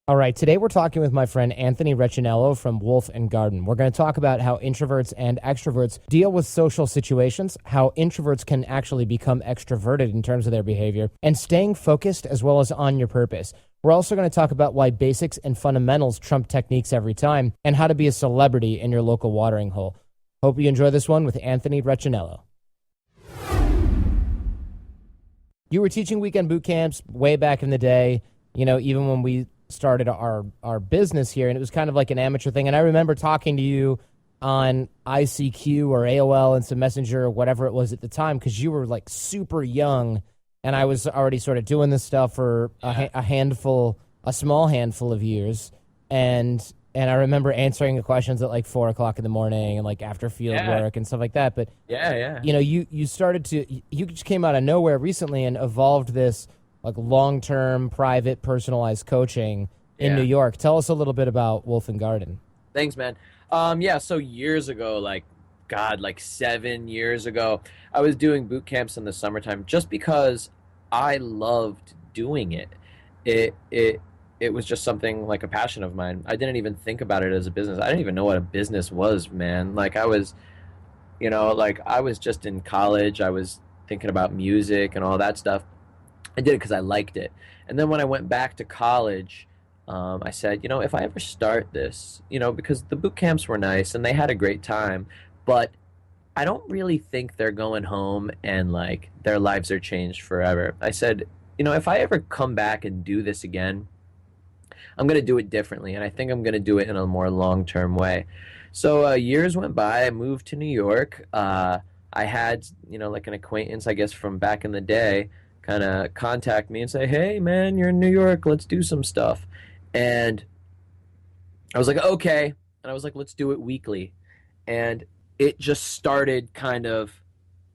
All right, today we're talking with my friend Anthony Recenello from Wolf and Garden. We're going to talk about how introverts and extroverts deal with social situations, how introverts can actually become extroverted in terms of their behavior, and staying focused as well as on your purpose. We're also going to talk about why basics and fundamentals trump techniques every time, and how to be a celebrity in your local watering hole. Hope you enjoy this one with Anthony Recenello. You were teaching weekend boot camps way back in the day, even when we started our business here, and it was kind of like an amateur thing. And I remember talking to you on ICQ or AOL Instant Messenger or whatever it was at the time, because you were like super young, and I was already sort of doing this stuff for a small handful of years, and I remember answering the questions at like 4 o'clock in the morning and like after field work and stuff like that. But you started to you just came out of nowhere recently and evolved this like long-term, private, personalized coaching in New York. Tell us a little bit about Wolf and Garden. Thanks, man. So years ago, like 7 years ago, I was doing boot camps in the summertime just because I loved doing it. It was just something like a passion of mine. I didn't even think about it as a business. I didn't even know what a business was, man. Like I was just in college. I was thinking about music and all that stuff. I did it because I liked it. And then when I went back to college, I said, if I ever start this, because the boot camps were nice and they had a great time, but I don't really think they're going home and like their lives are changed forever. I said, if I ever come back and do this again, I'm going to do it differently. And I think I'm going to do it in a more long-term way. So years went by. I moved to New York. I had, like an acquaintance, I guess, from back in the day kind of contact me and say, hey, man, you're in New York. Let's do some stuff. And I was like, okay. And I was like, let's do it weekly. And it just started kind of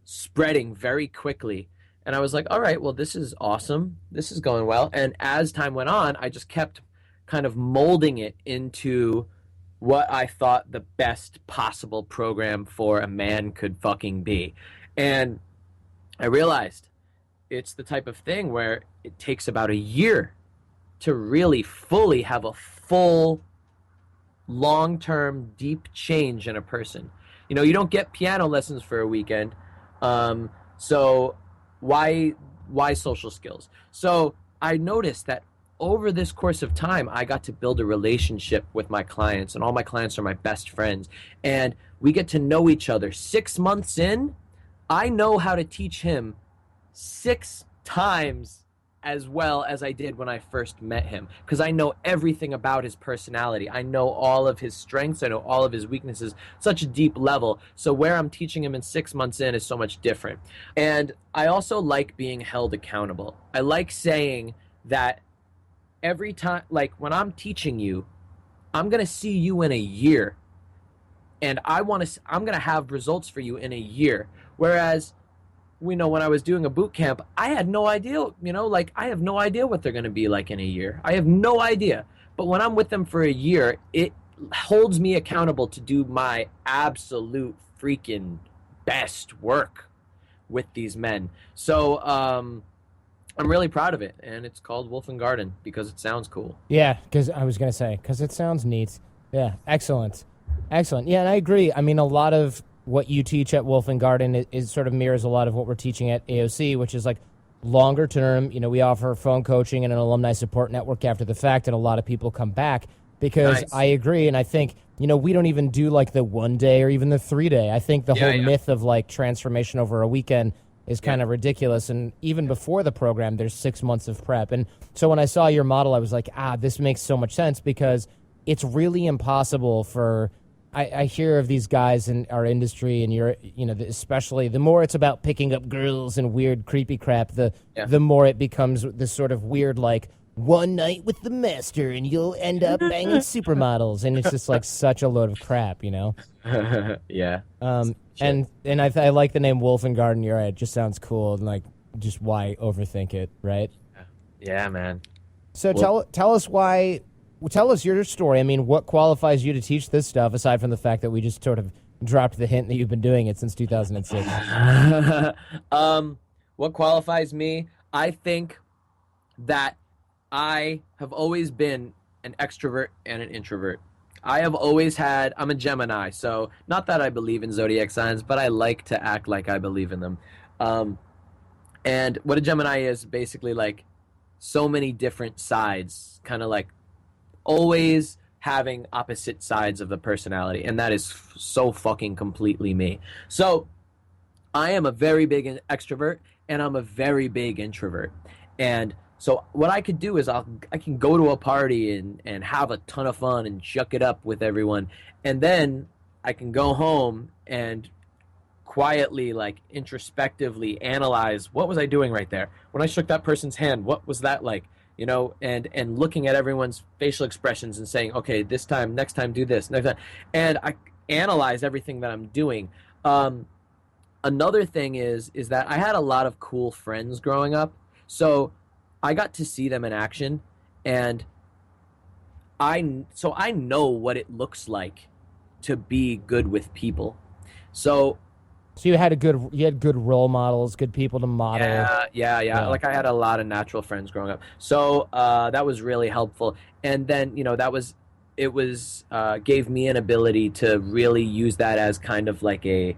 spreading very quickly. And I was like, all right, well, this is awesome. This is going well. And as time went on, I just kept kind of molding it into what I thought the best possible program for a man could fucking be. And I realized it's the type of thing where it takes about a year to really fully have a full, long-term, deep change in a person. You don't get piano lessons for a weekend. So why social skills? So I noticed that over this course of time, I got to build a relationship with my clients, and all my clients are my best friends. And we get to know each other. 6 months in, I know how to teach him 6 times as well as I did when I first met him, because I know everything about his personality. I know all of his strengths. I know all of his weaknesses, such a deep level. So where I'm teaching him in 6 months in is so much different. And I also like being held accountable. I like saying that every time, like when I'm teaching you, I'm going to see you in a year, and I'm going to have results for you in a year. Whereas when I was doing a boot camp, I had no idea, I have no idea what they're going to be like in a year. I have no idea. But when I'm with them for a year, it holds me accountable to do my absolute freaking best work with these men. So I'm really proud of it. And it's called Wolf and Garden because it sounds cool. Yeah, because I was going to say, because it sounds neat. Yeah, excellent. Excellent. Yeah, and I agree. I mean, a lot of what you teach at Wolf and Garden is sort of mirrors a lot of what we're teaching at AOC, which is like longer term. We offer phone coaching and an alumni support network after the fact, and a lot of people come back because I agree. And I think, we don't even do like the 1 day or even the 3 day. I think the whole myth of like transformation over a weekend is kind of ridiculous. And even before the program, there's 6 months of prep. And so when I saw your model, I was like, this makes so much sense, because it's really impossible for, I hear of these guys in our industry, and especially the more it's about picking up girls and weird, creepy crap, the more it becomes this sort of weird, like, one night with the master and you'll end up banging supermodels. And it's just like such a load of crap, Yeah. And I like the name Wolf and Garden. You're right. It just sounds cool. And like, just why overthink it, right? Yeah, man. So tell us your story. I mean, what qualifies you to teach this stuff, aside from the fact that we just sort of dropped the hint that you've been doing it since 2006? What qualifies me? I think that I have always been an extrovert and an introvert. I have always had, I'm a Gemini, so not that I believe in zodiac signs, but I like to act like I believe in them. Um, and what a Gemini is basically like so many different sides, kind of like always having opposite sides of the personality. And that is so fucking completely me. So I am a very big extrovert and I'm a very big introvert. And so what I could do is I can go to a party and have a ton of fun and chuck it up with everyone. And then I can go home and quietly, like introspectively analyze, what was I doing right there? When I shook that person's hand, what was that like? You know, and looking at everyone's facial expressions and saying, okay, this time, next time, do this, next time. And I analyze everything that I'm doing. Another thing is that I had a lot of cool friends growing up. So I got to see them in action, and I know what it looks like to be good with people. So you had good role models, good people to model. Yeah. Like I had a lot of natural friends growing up. So that was really helpful. And then, you know, gave me an ability to really use that as kind of like a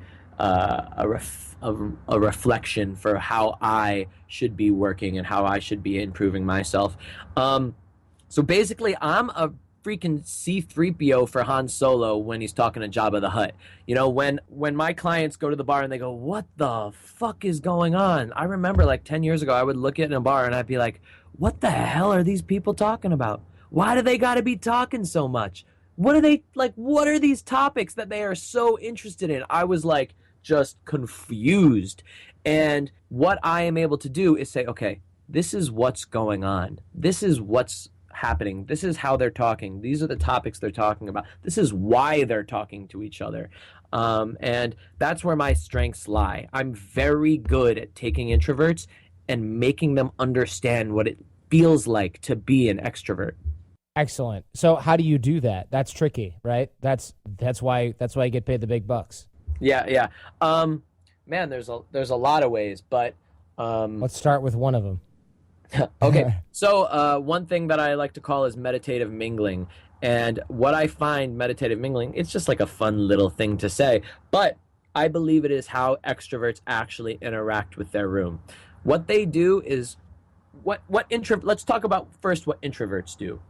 reflection for how I should be working and how I should be improving myself. So basically, I'm a freaking C-3PO for Han Solo when he's talking to Jabba the Hutt. You know, when my clients go to the bar and they go, what the fuck is going on? I remember like 10 years ago, I would look at in a bar and I'd be like, what the hell are these people talking about? Why do they got to be talking so much? What are they like? What are these topics that they are so interested in? I was like just confused. And what I am able to do is say, okay, this is what's going on. This is what's happening. This is how they're talking. These are the topics they're talking about. This is why they're talking to each other. And that's where my strengths lie. I'm very good at taking introverts and making them understand what it feels like to be an extrovert. Excellent. So how do you do that? That's tricky, right? That's why you get paid the big bucks. Yeah. Man, there's a lot of ways, but let's start with one of them. Okay, so one thing that I like to call is meditative mingling. And what I find meditative mingling, it's just like a fun little thing to say, but I believe it is how extroverts actually interact with their room. What they do is, let's talk about first what introverts do.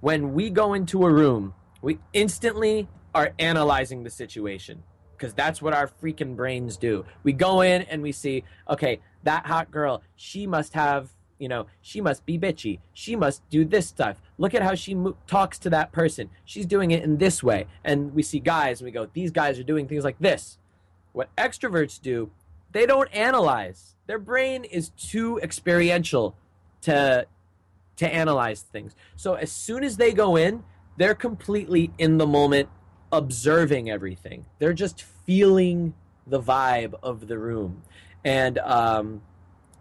When we go into a room, we instantly are analyzing the situation, because that's what our freaking brains do. We go in and we see, okay, that hot girl, she must have, you know, she must be bitchy. She must do this stuff. Look at how she talks to that person. She's doing it in this way. And we see guys and we go, these guys are doing things like this. What extroverts do, they don't analyze. Their brain is too experiential to analyze things. So as soon as they go in, they're completely in the moment, observing everything. They're just feeling the vibe of the room. And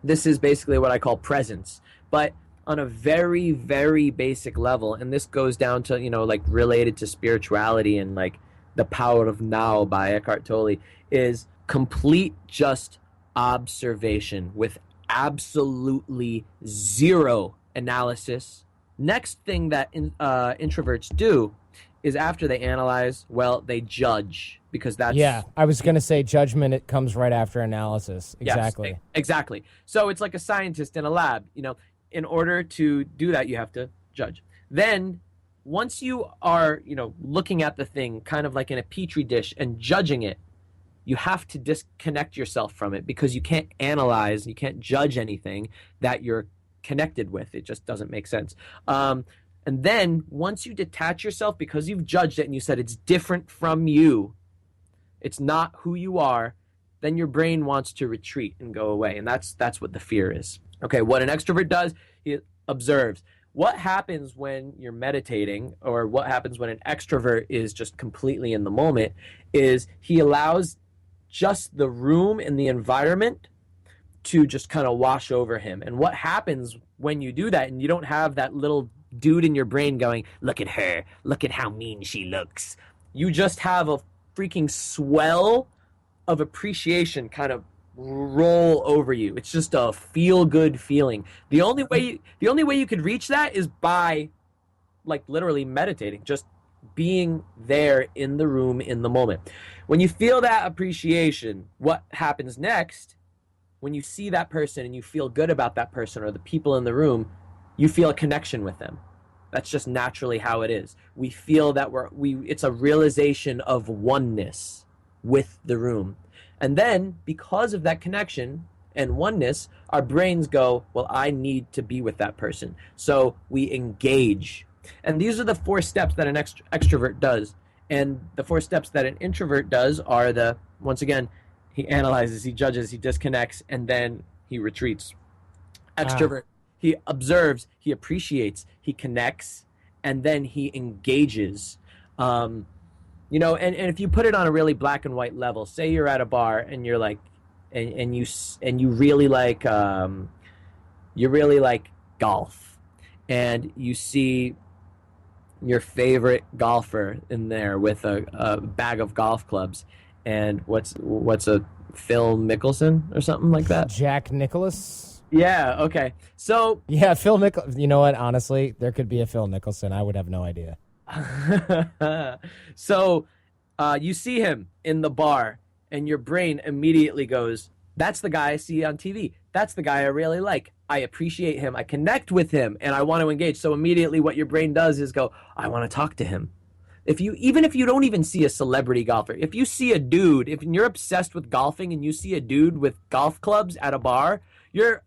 this is basically what I call presence. But on a very, very basic level, and this goes down to, you know, like related to spirituality and like The Power of Now by Eckhart Tolle, is complete just observation with absolutely zero analysis. Next thing that introverts do is after they analyze, well, they judge, because that's... Yeah, I was going to say judgment, it comes right after analysis. Exactly. Yes, exactly. So it's like a scientist in a lab. You know, in order to do that, you have to judge. Then once you are, you know, looking at the thing kind of like in a petri dish and judging it, you have to disconnect yourself from it, because you can't analyze, you can't judge anything that you're connected with. It just doesn't make sense. And then once you detach yourself, because you've judged it and you said it's different from you, it's not who you are, then your brain wants to retreat and go away. And that's what the fear is. Okay, what an extrovert does, he observes. What happens when you're meditating, or what happens when an extrovert is just completely in the moment, is he allows just the room and the environment to just kind of wash over him. And what happens when you do that and you don't have that little dude in your brain going, look at her, look at how mean she looks. You just have a freaking swell of appreciation kind of roll over you. It's just a feel-good feeling. The only way you could reach that is by like literally meditating, just being there in the room in the moment. When you feel that appreciation, what happens next, when you see that person and you feel good about that person or the people in the room, you feel a connection with them. That's just naturally how it is. We feel that it's a realization of oneness with the room. And then because of that connection and oneness, our brains go, well, I need to be with that person. So we engage. And these are the 4 steps that an extrovert does. And the 4 steps that an introvert does are once again, he analyzes, he judges, he disconnects, and then he retreats. Extrovert, he observes, he appreciates, he connects, and then he engages. And if you put it on a really black and white level, say you're at a bar and you're like, and you really like golf, and you see your favorite golfer in there with a bag of golf clubs, and what's a Phil Mickelson or something like that? Jack Nicklaus. Yeah, okay. So yeah, Phil Mickelson. You know what? Honestly, there could be a Phil Mickelson. I would have no idea. So you see him in the bar, and your brain immediately goes, that's the guy I see on TV. That's the guy I really like. I appreciate him. I connect with him, and I want to engage. So immediately what your brain does is go, I want to talk to him. Even if you don't even see a celebrity golfer, if you see a dude, if you're obsessed with golfing and you see a dude with golf clubs at a bar, your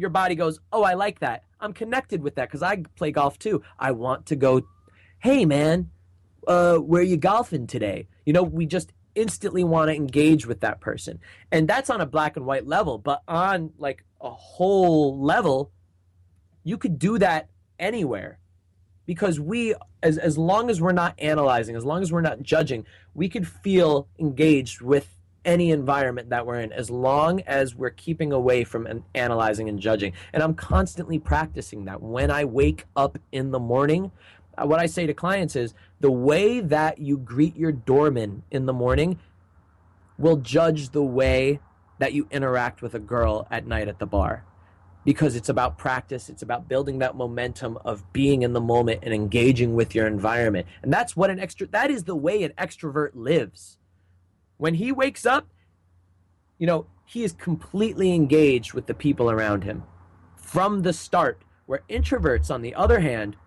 body goes, oh, I like that. I'm connected with that because I play golf too. I want to go, hey, man, where are you golfing today? We just instantly want to engage with that person. And that's on a black and white level. But on like a whole level, you could do that anywhere. Because as long as we're not analyzing, as long as we're not judging, we could feel engaged with any environment that we're in, as long as we're keeping away from analyzing and judging. And I'm constantly practicing that. When I wake up in the morning, what I say to clients is, the way that you greet your doorman in the morning will judge the way that you interact with a girl at night at the bar. Because it's about practice, it's about building that momentum of being in the moment and engaging with your environment. And that's what that is the way an extrovert lives. When he wakes up, he is completely engaged with the people around him from the start. Where introverts, on the other hand,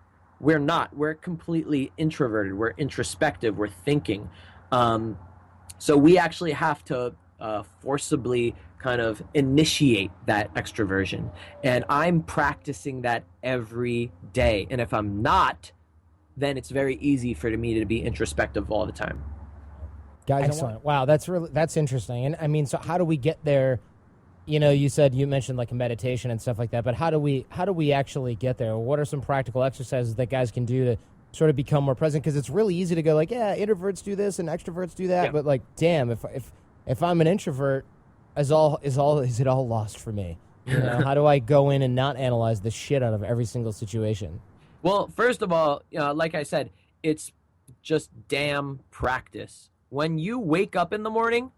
we're not. We're completely introverted. We're introspective. We're thinking. So we actually have to forcibly kind of initiate that extroversion. And I'm practicing that every day. And if I'm not, then it's very easy for me to be introspective all the time. Guys, excellent. Wow, that's interesting. And I mean, so how do we get there? You mentioned like a meditation and stuff like that, but how do we actually get there? What are some practical exercises that guys can do to sort of become more present? Because it's really easy to go like, yeah, introverts do this and extroverts do that, but like, damn, if I'm an introvert, is it all lost for me? How do I go in and not analyze the shit out of every single situation? Well, first of all, like I said, it's just damn practice. When you wake up in the morning,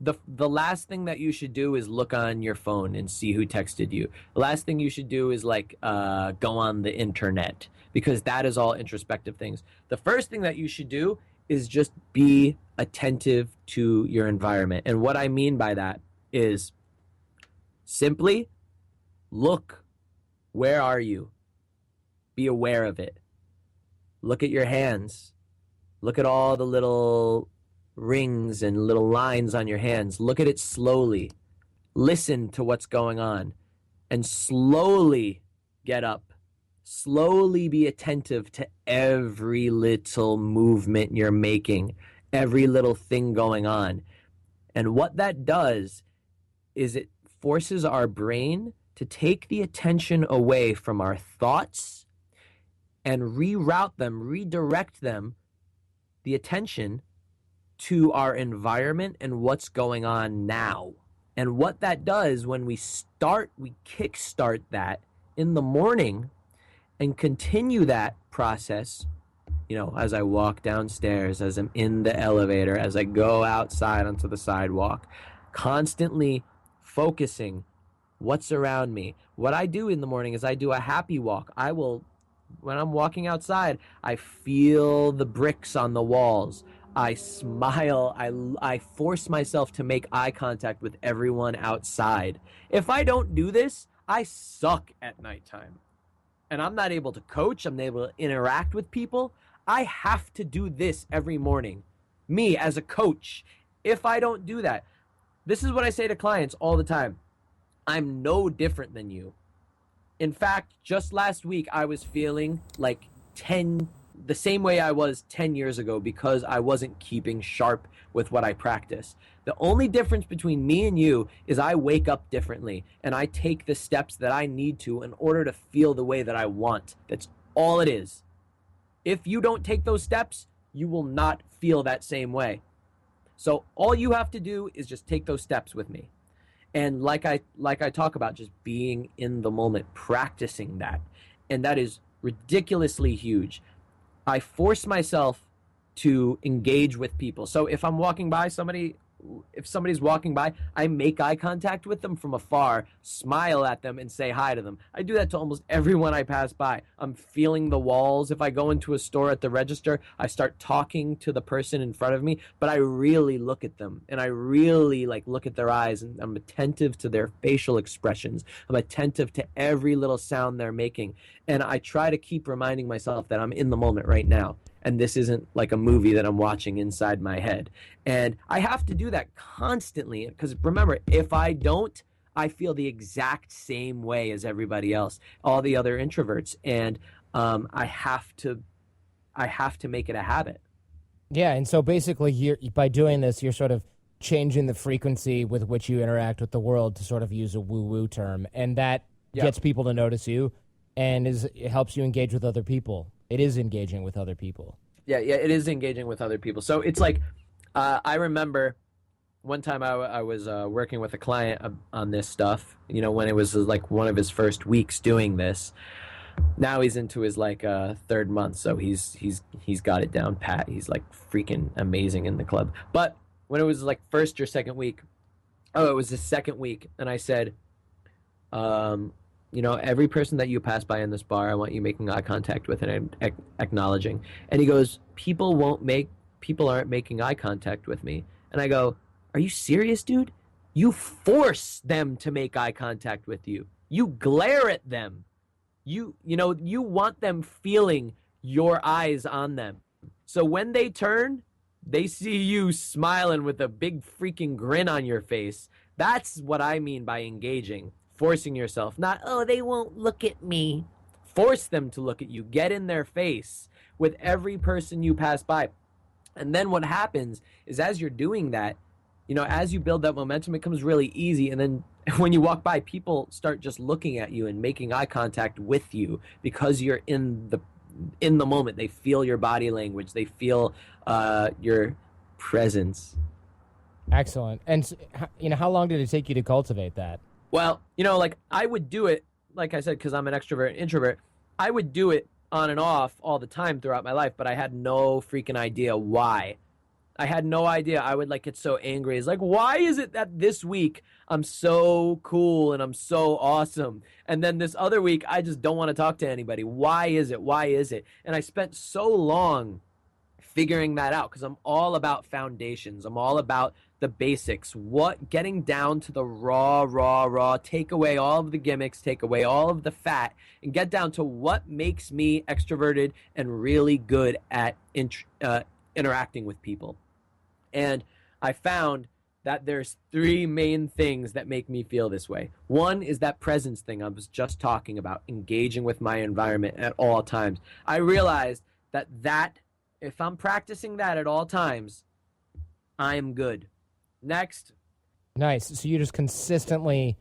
the last thing that you should do is look on your phone and see who texted you. The last thing you should do is go on the internet, because that is all introspective things. The first thing that you should do is just be attentive to your environment. And what I mean by that is simply look, where are you? Be aware of it. Look at your hands. Look at all the little rings and little lines on your hands. Look at it slowly. Listen to what's going on and slowly get up. Slowly be attentive to every little movement you're making, every little thing going on. And what that does is it forces our brain to take the attention away from our thoughts and redirect them, the attention, to our environment and what's going on now. And what that does when we kickstart that in the morning and continue that process, as I walk downstairs, as I'm in the elevator, as I go outside onto the sidewalk, constantly focusing what's around me. What I do in the morning is I do a happy walk. I will I'm walking outside, I feel the bricks on the walls. I smile. I force myself to make eye contact with everyone outside. If I don't do this, I suck at nighttime. And I'm not able to coach, I'm not able to interact with people. I have to do this every morning. Me as a coach. If I don't do that, this is what I say to clients all the time. I'm no different than you. In fact, just last week, I was feeling like the same way I was 10 years ago because I wasn't keeping sharp with what I practice. The only difference between me and you is I wake up differently and I take the steps that I need to in order to feel the way that I want. That's all it is. If you don't take those steps, you will not feel that same way. So all you have to do is just take those steps with me. And like I talk about, just being in the moment, practicing that. And that is ridiculously huge. I force myself to engage with people. So if I'm walking by if somebody's walking by, I make eye contact with them from afar, smile at them, and say hi to them. I do that to almost everyone I pass by. I'm feeling the walls. If I go into a store at the register, I start talking to the person in front of me, but I really look at them, and I really look at their eyes, and I'm attentive to their facial expressions. I'm attentive to every little sound they're making, and I try to keep reminding myself that I'm in the moment right now. And this isn't like a movie that I'm watching inside my head. And I have to do that constantly because remember, if I don't, I feel the exact same way as everybody else, all the other introverts. And I have to make it a habit. Yeah, and so basically, by doing this, you're sort of changing the frequency with which you interact with the world, to sort of use a woo-woo term, and that gets people to notice you, and it helps you engage with other people. It is engaging with other people. Yeah, it is engaging with other people. So it's like, I remember one time I was working with a client on this stuff, when it was like one of his first weeks doing this. Now he's into his third month, so he's got it down pat. He's like freaking amazing in the club. But when it was like first or second week, it was the second week, and I said, every person that you pass by in this bar, I want you making eye contact with and acknowledging. And he goes, people aren't making eye contact with me. And I go, are you serious, dude? You force them to make eye contact with you. You glare at them. You want them feeling your eyes on them. So when they turn, they see you smiling with a big freaking grin on your face. That's what I mean by engaging. Forcing yourself, not, they won't look at me. Force them to look at you. Get in their face with every person you pass by. And then what happens is, as you're doing that, as you build that momentum, it becomes really easy. And then when you walk by, people start just looking at you and making eye contact with you because you're in the moment. They feel your body language. They feel your presence. Excellent. And how long did it take you to cultivate that? Well, I would do it, like I said, because I'm an extrovert and introvert. I would do it on and off all the time throughout my life, but I had no freaking idea why. I had no idea. I would get so angry. It's like, why is it that this week I'm so cool and I'm so awesome, and then this other week I just don't want to talk to anybody? Why is it? Why is it? And I spent so long figuring that out because I'm all about foundations. I'm all about the basics, getting down to the raw, take away all of the gimmicks, take away all of the fat, and get down to what makes me extroverted and really good at interacting with people. And I found that there's three main things that make me feel this way. One is that presence thing I was just talking about, engaging with my environment at all times. I realized that if I'm practicing that at all times, I am good. Next. Nice. So you just consistently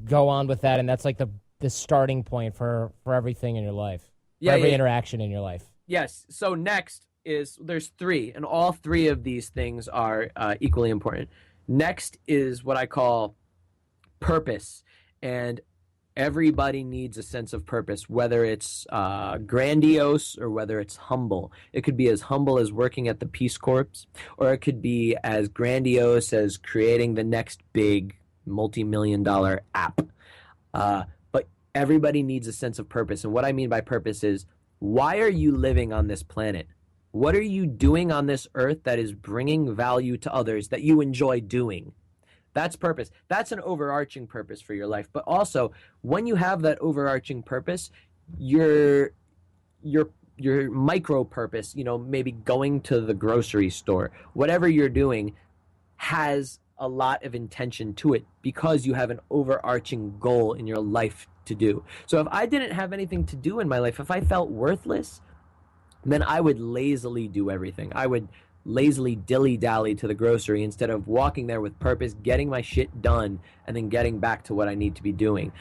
go on with that, and that's like the starting point for everything in your life. For every interaction in your life. Yes. So next is, there's three, and all three of these things are equally important. Next is what I call purpose, and everybody needs a sense of purpose, whether it's grandiose or whether it's humble. It could be as humble as working at the Peace Corps, or it could be as grandiose as creating the next big multi-million-dollar app. But Everybody needs a sense of purpose. And what I mean by purpose is, why are you living on this planet? What are you doing on this earth that is bringing value to others that you enjoy doing? That's purpose. That's an overarching purpose for your life. But also, when you have that overarching purpose, your your micro purpose, maybe going to the grocery store, whatever you're doing, has a lot of intention to it because you have an overarching goal in your life to do. So if I didn't have anything to do in my life, if I felt worthless, then I would lazily do everything. I would lazily dilly-dally to the grocery instead of walking there with purpose, getting my shit done, and then getting back to what I need to be doing.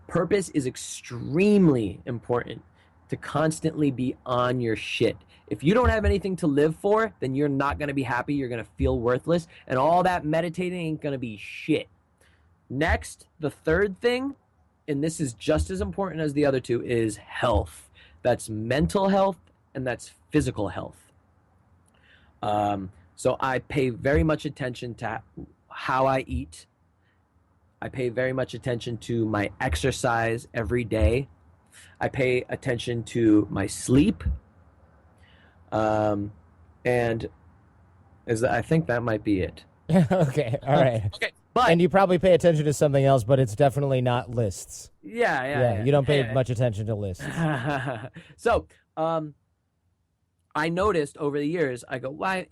Purpose is extremely important, to constantly be on your shit. If you don't have anything to live for, then you're not going to be happy. You're going to feel worthless. And all that meditating ain't going to be shit. Next, the third thing, and this is just as important as the other two, is health. That's mental health and that's physical health. So I pay very much attention to how I eat. I pay very much attention to my exercise every day. I pay attention to my sleep. And I think that might be it. Okay, all right. Okay, but And you probably pay attention to something else, but it's definitely not lists. yeah. You don't pay much attention to lists. So, I noticed over the years, I go, why,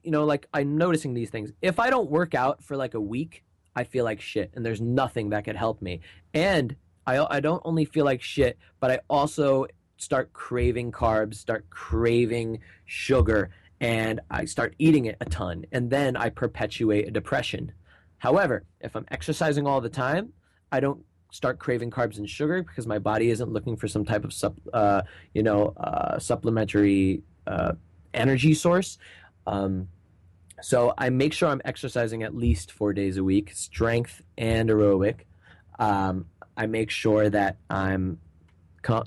I'm noticing these things. If I don't work out for like a week, I feel like shit, and there's nothing that could help me. And I don't only feel like shit, but I also start craving carbs, start craving sugar, and I start eating it a ton, and then I perpetuate a depression. However, if I'm exercising all the time, I don't start craving carbs and sugar because my body isn't looking for some type of supplementary energy source. So I make sure I'm exercising at least 4 days a week, strength and aerobic. I make sure that I'm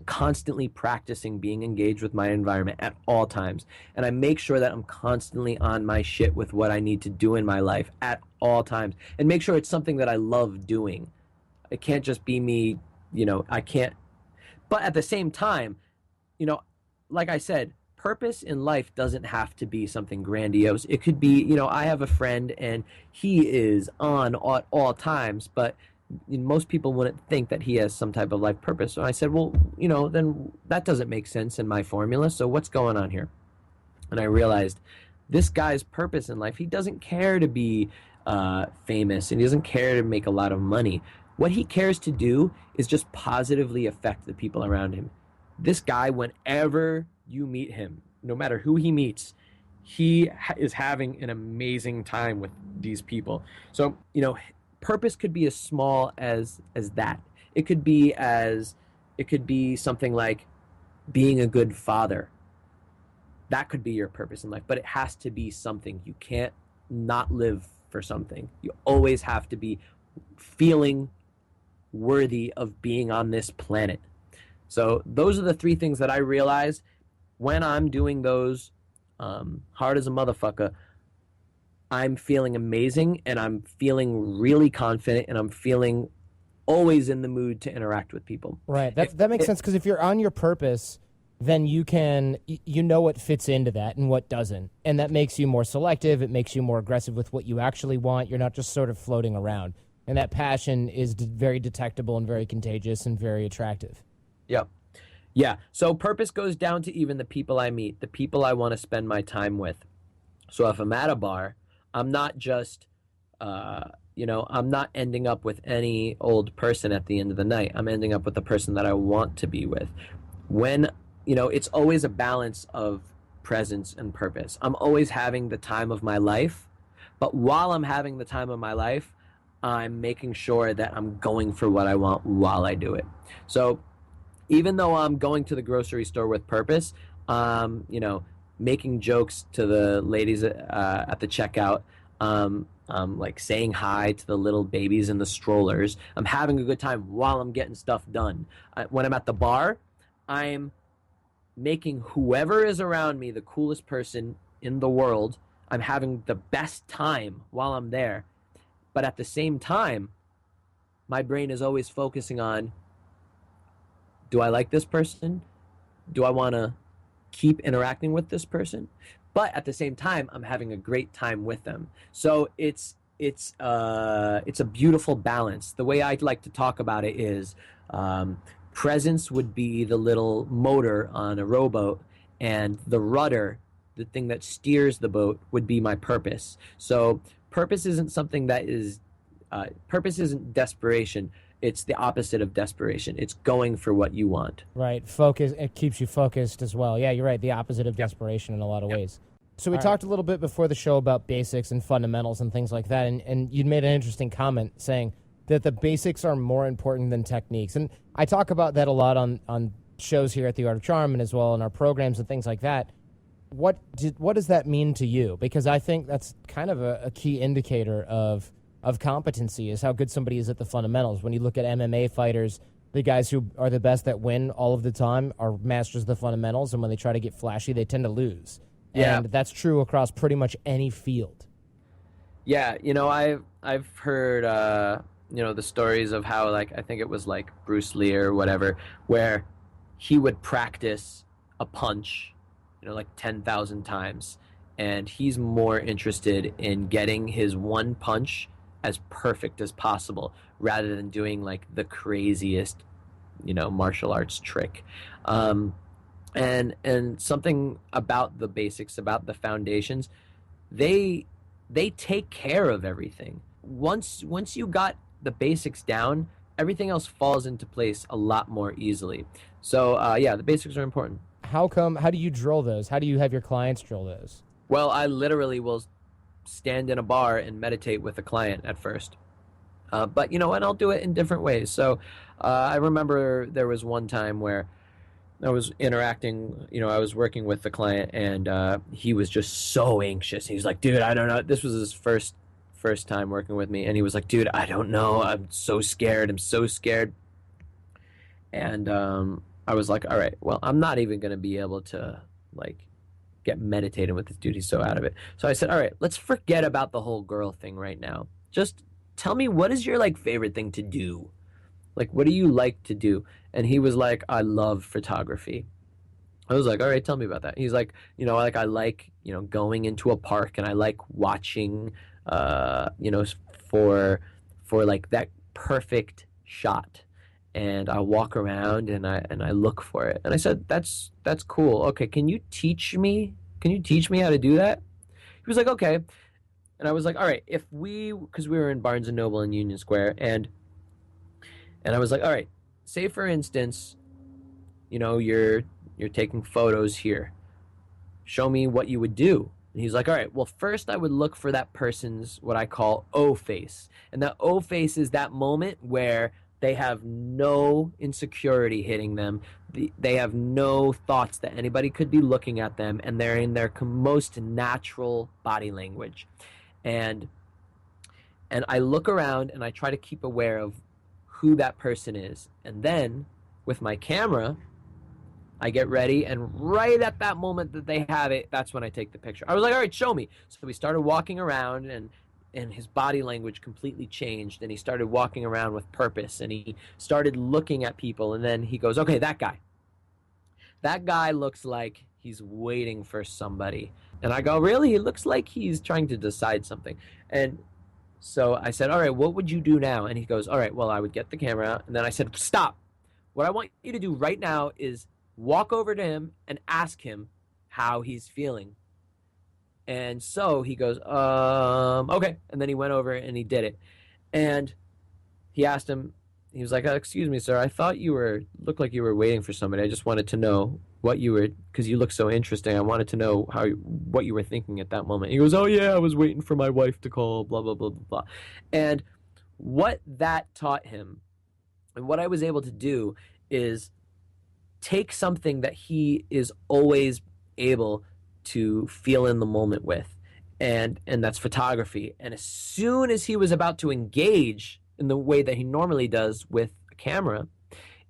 constantly practicing being engaged with my environment at all times. And I make sure that I'm constantly on my shit with what I need to do in my life at all times. And make sure it's something that I love doing. It can't just be me, I can't. But at the same time, like I said, purpose in life doesn't have to be something grandiose. It could be, I have a friend and he is on at all times, but most people wouldn't think that he has some type of life purpose. So I said, well, then that doesn't make sense in my formula. So what's going on here? And I realized this guy's purpose in life, he doesn't care to be famous, and he doesn't care to make a lot of money. What he cares to do is just positively affect the people around him. This guy, whenever you meet him, no matter who he meets, he is having an amazing time with these people. So, purpose could be as small as that. It could be something like being a good father. That could be your purpose in life, but it has to be something. You can't not live for something. You always have to be feeling worthy of being on this planet. So those are the three things that I realized when I'm doing those hard as a motherfucker. I'm feeling amazing, and I'm feeling really confident, and I'm feeling always in the mood to interact with people. Right. That makes sense, because if you're on your purpose, then you know what fits into that and what doesn't. And that makes you more selective. It makes you more aggressive with what you actually want. You're not just sort of floating around. And that passion is very detectable and very contagious and very attractive. Yep. Yeah. So purpose goes down to even the people I meet, the people I want to spend my time with. So if I'm at a bar, I'm not just, I'm not ending up with any old person at the end of the night. I'm ending up with the person that I want to be with. When, it's always a balance of presence and purpose. I'm always having the time of my life, but while I'm having the time of my life, I'm making sure that I'm going for what I want while I do it. So even though I'm going to the grocery store with purpose, making jokes to the ladies at the checkout, like saying hi to the little babies in the strollers. I'm having a good time while I'm getting stuff done. When I'm at the bar, I'm making whoever is around me the coolest person in the world. I'm having the best time while I'm there. But at the same time, my brain is always focusing on, Do I like this person? Do I want to keep interacting with this person? But at the same time, I'm having a great time with them. So it's a beautiful balance. The way I'd like to talk about it is, presence would be the little motor on a rowboat, and the rudder, the thing that steers the boat, would be my purpose. So purpose isn't something that is purpose isn't desperation. It's the opposite of desperation. It's going for what you want. Right. Focus. It keeps you focused as well. Yeah, you're right. The opposite of desperation in a lot of ways. So we talked a little bit before the show about basics and fundamentals and things like that, and you'd made an interesting comment saying that the basics are more important than techniques. And I talk about that a lot on shows here at The Art of Charm and as well in our programs and things like that. What does that mean to you? Because I think that's kind of a key indicator of competency, is how good somebody is at the fundamentals. When you look at MMA fighters, the guys who are the best that win all of the time are masters of the fundamentals, and when they try to get flashy, they tend to lose. Yeah. And that's true across pretty much any field. Yeah, I've heard the stories of how, like, I think it was like Bruce Lee or whatever, where he would practice a punch, like 10,000 times, and he's more interested in getting his one punch as perfect as possible rather than doing like the craziest, martial arts trick. And something about the basics, about the foundations, they take care of everything. Once you got the basics down, everything else falls into place a lot more easily. So the basics are important. How do you drill those? How do you have your clients drill those? Well, I literally will stand in a bar and meditate with a client at first. But and I'll do it in different ways. So I remember there was one time where I was interacting, I was working with the client, and he was just so anxious. He was like, dude, I don't know. This was his first time working with me. And he was like, dude, I don't know. I'm so scared. I'm so scared. And I was like, all right, well, I'm not even going to be able to, like, get meditating with this dude. He's so out of it. So I said, all right, let's forget about the whole girl thing right now. Just tell me, what is your, like, favorite thing to do? Like, what do you like to do? And he was like, I love photography. I was like, all right, tell me about that. He's like, I like, going into a park, and I like watching, for like that perfect shot. And I walk around and I look for it. And I said, that's cool. Okay, can you teach me how to do that? He was like, okay. And I was like, all right, because we were in Barnes and Noble in Union Square, and I was like, all right, say for instance, you're taking photos here. Show me what you would do. And he's like, all right, well, first I would look for that person's what I call O face. And that O face is that moment where they have no insecurity hitting them. They have no thoughts that anybody could be looking at them, and they're in their most natural body language. And I look around and I try to keep aware of who that person is. And then with my camera, I get ready, and right at that moment that they have it, that's when I take the picture. I was like, all right, show me. So we started walking around, and his body language completely changed, and he started walking around with purpose, and he started looking at people, and then he goes, okay, that guy looks like he's waiting for somebody. And I go, really? He looks like he's trying to decide something. And so I said, all right, what would you do now? And he goes, all right, well, I would get the camera out. And then I said, stop. What I want you to do right now is walk over to him and ask him how he's feeling. And so he goes, okay. And then he went over and he did it. And he asked him, he was like, excuse me, sir, I thought looked like you were waiting for somebody. I just wanted to know because you look so interesting. I wanted to know what you were thinking at that moment. He goes, oh yeah, I was waiting for my wife to call, blah, blah, blah, blah, blah. And what that taught him, and what I was able to do, is take something that he is always able to feel in the moment with, and that's photography. And as soon as he was about to engage in the way that he normally does with a camera,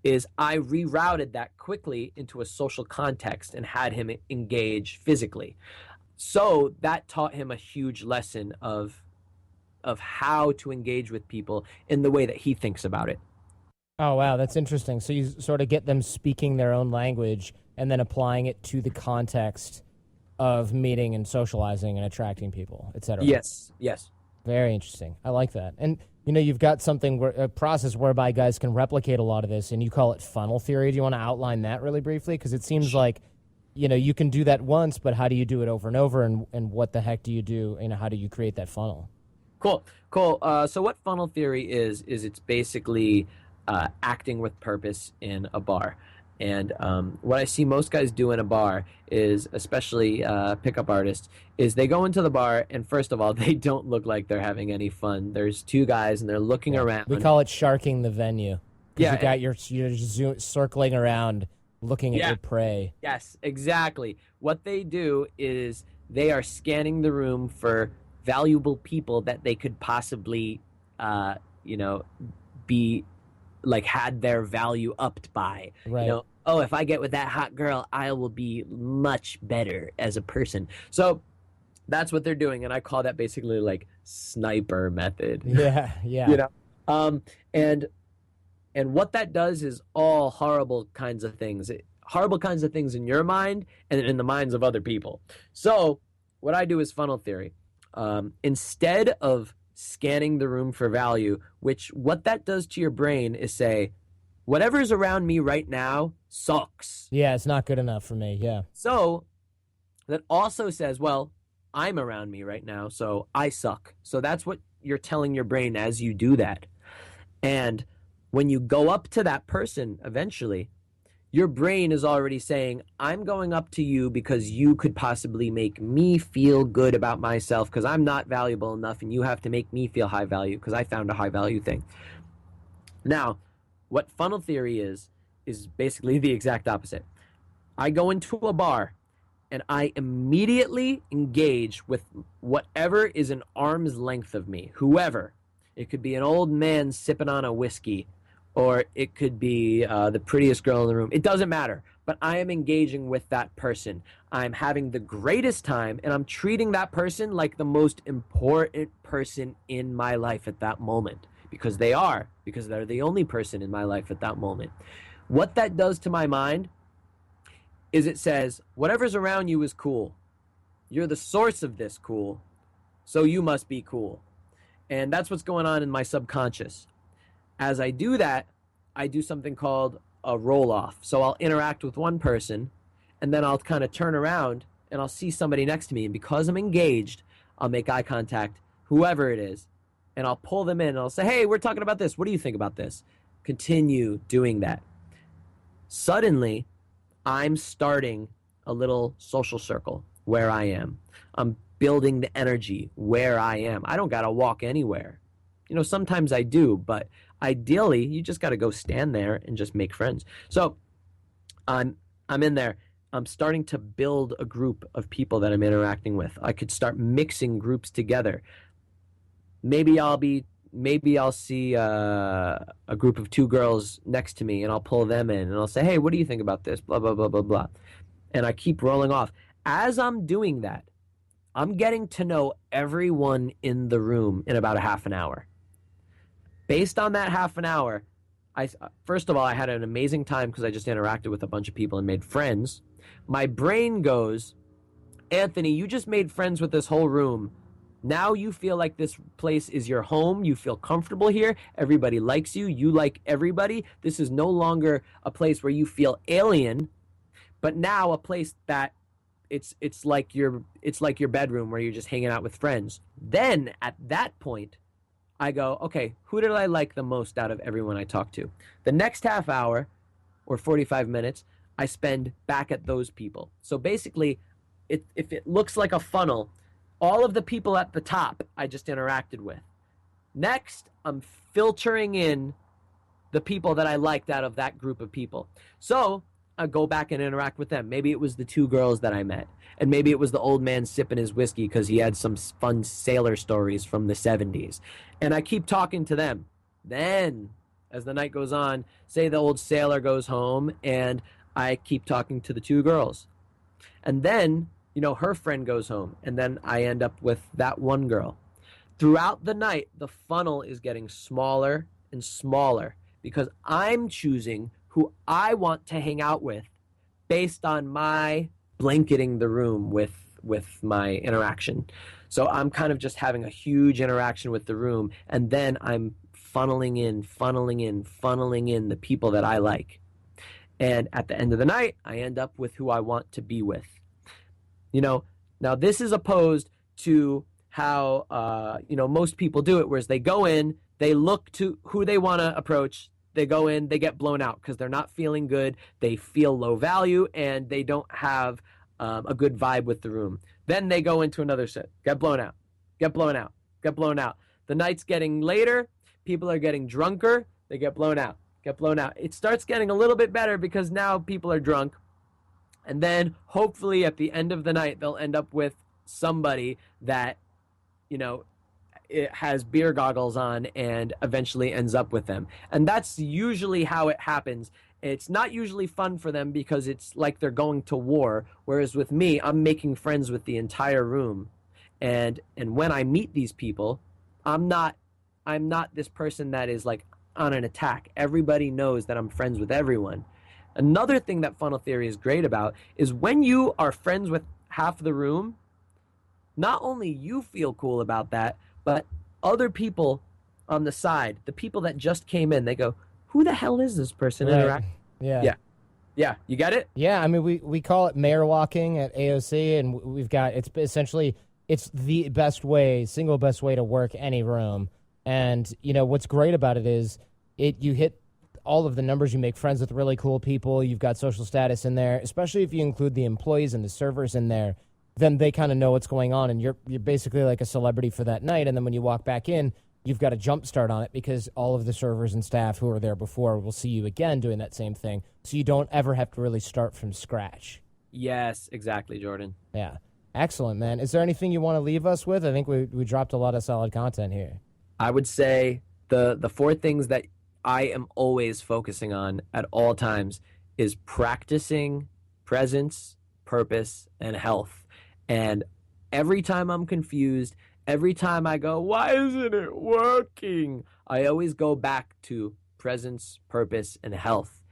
is I rerouted that quickly into a social context and had him engage physically. So that taught him a huge lesson of how to engage with people in the way that he thinks about it. Oh, wow, that's interesting. So you sort of get them speaking their own language and then applying it to the context of meeting and socializing and attracting people, et cetera. Yes, yes. Very interesting. I like that. And you've got a process whereby guys can replicate a lot of this, and you call it funnel theory. Do you want to outline that really briefly? Because it seems like, you can do that once, but how do you do it over and over, and what the heck do you do? How do you create that funnel? Cool. So what funnel theory is it's basically acting with purpose in a bar. And what I see most guys do in a bar is, especially pickup artists, is they go into the bar and first of all, they don't look like they're having any fun. There's two guys and they're looking around. We call it sharking the venue. Yeah, you got you're just circling around, looking at your prey. Yes, exactly. What they do is they are scanning the room for valuable people that they could possibly, be like had their value upped by. Right. Oh, if I get with that hot girl, I will be much better as a person. So that's what they're doing, and I call that basically like sniper method. Yeah, yeah. And what that does is all horrible kinds of things. Horrible kinds of things in your mind and in the minds of other people. So what I do is funnel theory. Instead of scanning the room for value, which what that does to your brain is say, whatever's around me right now sucks. Yeah, it's not good enough for me. Yeah. So that also says, well, I'm around me right now, so I suck. So that's what you're telling your brain as you do that. And when you go up to that person eventually, your brain is already saying, I'm going up to you because you could possibly make me feel good about myself because I'm not valuable enough, and you have to make me feel high value because I found a high value thing. Now, what funnel theory is basically the exact opposite. I go into a bar and I immediately engage with whatever is an arm's length of me, whoever. It could be an old man sipping on a whiskey, or it could be the prettiest girl in the room. It doesn't matter, but I am engaging with that person. I'm having the greatest time, and I'm treating that person like the most important person in my life at that moment, because they're the only person in my life at that moment. What that does to my mind is it says, whatever's around you is cool. You're the source of this cool, so you must be cool. And that's what's going on in my subconscious. As I do that, I do something called a roll-off. So I'll interact with one person, and then I'll kind of turn around, and I'll see somebody next to me. And because I'm engaged, I'll make eye contact, whoever it is, and I'll pull them in, and I'll say, hey, we're talking about this. What do you think about this? Continue doing that. Suddenly, I'm starting a little social circle where I am. I'm building the energy where I am. I don't got to walk anywhere. Sometimes I do, but ideally, you just got to go stand there and just make friends. So I'm in there. I'm starting to build a group of people that I'm interacting with. I could start mixing groups together. Maybe I'll see a group of two girls next to me, and I'll pull them in, and I'll say, hey, what do you think about this? Blah, blah, blah, blah, blah. And I keep rolling off. As I'm doing that, I'm getting to know everyone in the room in about a half an hour. Based on that half an hour, first of all, I had an amazing time because I just interacted with a bunch of people and made friends. My brain goes, Anthony, you just made friends with this whole room. Now you feel like this place is your home. You feel comfortable here. Everybody likes you. You like everybody. This is no longer a place where you feel alien, but now a place that it's like your bedroom where you're just hanging out with friends. Then at that point, I go, okay, who did I like the most out of everyone I talked to? The next half hour or 45 minutes, I spend back at those people. So basically, if it looks like a funnel, all of the people at the top I just interacted with. Next, I'm filtering in the people that I liked out of that group of people. So I go back and interact with them. Maybe it was the two girls that I met. And maybe it was the old man sipping his whiskey because he had some fun sailor stories from the 70s. And I keep talking to them. Then, as the night goes on, say the old sailor goes home, and I keep talking to the two girls. And then, her friend goes home, and then I end up with that one girl. Throughout the night, the funnel is getting smaller and smaller. because I'm choosing who I want to hang out with based on my blanketing the room with my interaction. So I'm kind of just having a huge interaction with the room, and then I'm funneling in the people that I like. And at the end of the night, I end up with who I want to be with. Now this is opposed to how most people do it, whereas they go in, they look to who they want to approach, they go in, they get blown out because they're not feeling good, they feel low value, and they don't have a good vibe with the room. Then they go into another set, get blown out. The night's getting later, people are getting drunker, they get blown out. It starts getting a little bit better because now people are drunk. And then hopefully at the end of the night, they'll end up with somebody that, it has beer goggles on and eventually ends up with them. And that's usually how it happens. It's not usually fun for them because it's like they're going to war. Whereas with me, I'm making friends with the entire room. And when I meet these people, I'm not this person that is like on an attack. Everybody knows that I'm friends with everyone. Another thing that funnel theory is great about is when you are friends with half the room, not only you feel cool about that, but other people on the side, the people that just came in, they go, who the hell is this person interacting? Yeah. You get it? Yeah, I mean, we call it mayor walking at AOC, and we've got, it's essentially, it's the single best way to work any room. And, what's great about it is you hit all of the numbers, you make friends with really cool people, you've got social status in there, especially if you include the employees and the servers in there, then they kind of know what's going on, and you're basically like a celebrity for that night. And then when you walk back in, you've got a jump start on it because all of the servers and staff who were there before will see you again doing that same thing. So you don't ever have to really start from scratch. Yes, exactly, Jordan. Yeah. Excellent, man. Is there anything you want to leave us with? I think we dropped a lot of solid content here. I would say the 4 things that I am always focusing on at all times is practicing presence, purpose, and health. And every time I'm confused, every time I go, why isn't it working? I always go back to presence, purpose, and health.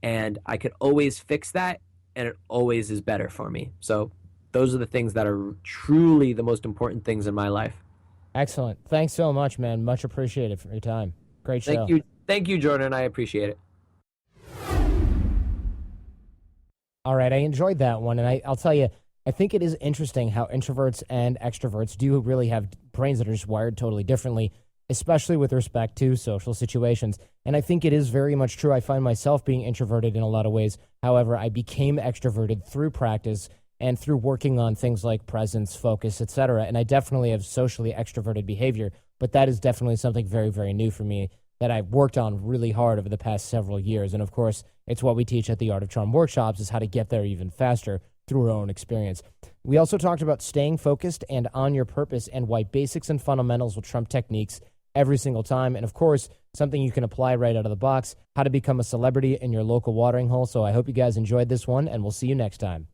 And I could always fix that, and it always is better for me. So those are the things that are truly the most important things in my life. Excellent. Thanks so much, man. Much appreciated for your time. Great show. Thank you, Jordan. I appreciate it. All right. I enjoyed that one. And I'll tell you, I think it is interesting how introverts and extroverts do really have brains that are just wired totally differently, especially with respect to social situations. And I think it is very much true. I find myself being introverted in a lot of ways. However, I became extroverted through practice and through working on things like presence, focus, etc. And I definitely have socially extroverted behavior, but that is definitely something very, very new for me that I've worked on really hard over the past several years. And of course, it's what we teach at the Art of Charm workshops, is how to get there even faster through our own experience. We also talked about staying focused and on your purpose and why basics and fundamentals will trump techniques every single time. And of course, something you can apply right out of the box, how to become a celebrity in your local watering hole. So I hope you guys enjoyed this one, and we'll see you next time.